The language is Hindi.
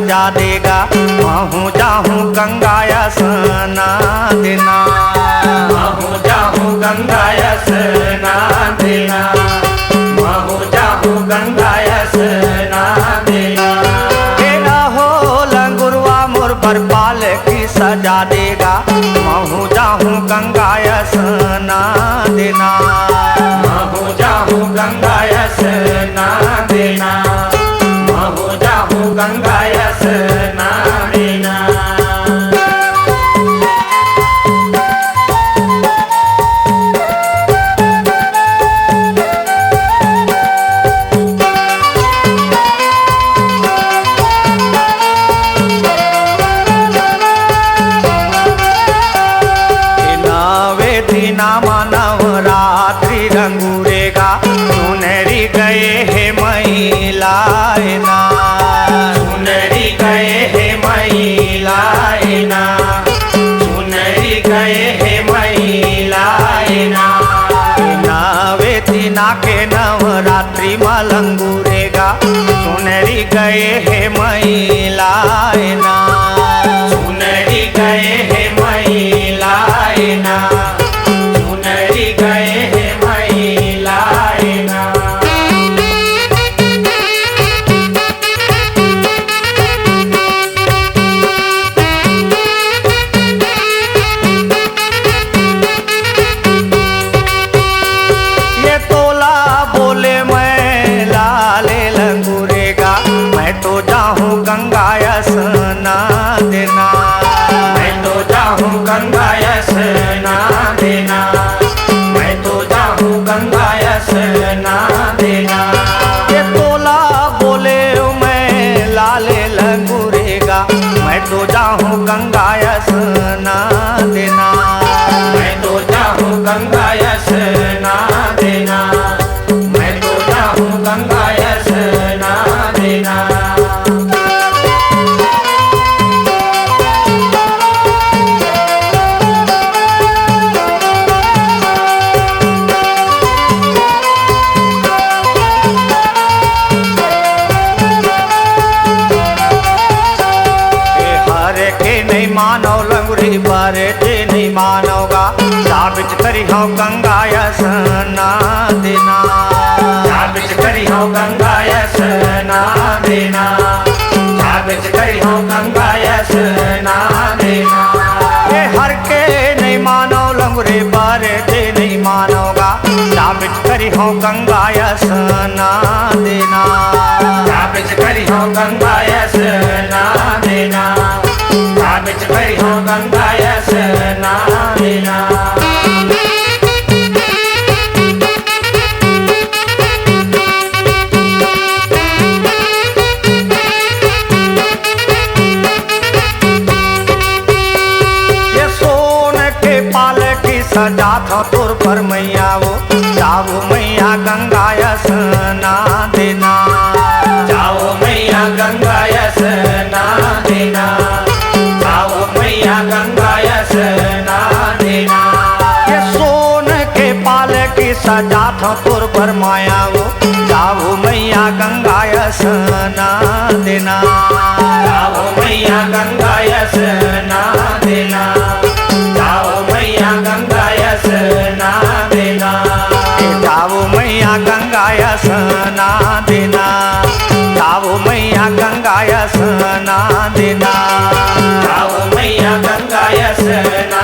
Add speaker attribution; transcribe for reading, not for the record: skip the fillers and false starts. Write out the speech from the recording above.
Speaker 1: सजा देगा। महू जाहूँ गंगा स्नान देना, महू जाहूँ गंगा स्नान देना, महू जाहूँ गंगा स्नान देना। हो लंगुरवा मोर पर पाल की सजा देगा। महू जाहूँ गंगा स्नान देना, महू जाहूँ गंगा स्नान देना, महू जाहूँ गंगा स्नान देना। नवरात्रि रंगूरेगा, सुनरी गए है महिलाएना, सुनरी गए है महिलाएना, सुनरी गए है महिलाएना। नवे दिना के नवरात्रि मलंगूरेगा, सुनरी गए है महिलाएना, सुनरी गए है महिलाएना, गए है महिलाएना। ये तोला बोले मैं लाले लंगूरेगा, मैं तो जाहूँ गंगा स्नान देना, मैं तो जाहूँ गंगा स्नान देना, गंगा स्नान देना। ये तोला बोले मैं लाले लंगूरेगा, मैं तो जाहूँ गंगा स्नान देना, मैं तो जाहूँ गंगा स्नान देना, मैं तो जाहूँ गंगा स्नान देना। मानव लंगुरी बारे ते नहीं मानोगा, साबित करी हो गंगा स्नान देना, साबित करी हो गंगा स्नान देना, साबित करी हो गंगा स्नान देना। ये हर के नहीं मानो लंगुरी बारे ते नहीं मानोगा, साबित करी हो गंगा स्नान देना, साबित करी हो गंगा स्नान देना, साबित करी हो गंगा स्नान देना। ये सोने के पाल की सजा था तुर पर मैया वो, जाओ मैया गंगा स्नान देना, जाओ मैया गंगा स्नान देना, जाओ मैया गंगा स्नान देना। ये सोन के पाल की सजा था तुर पर माया वो, जाओ मैया गंगा स्नान देना, जाओ मैया गंगा स्नान देना, जाओ मैया गंगा स्नान देना, जाओ मैया गंगा स्नान देना, जाओ मैया गंगा स्नान देना, जाओ मैया गंगा स्नान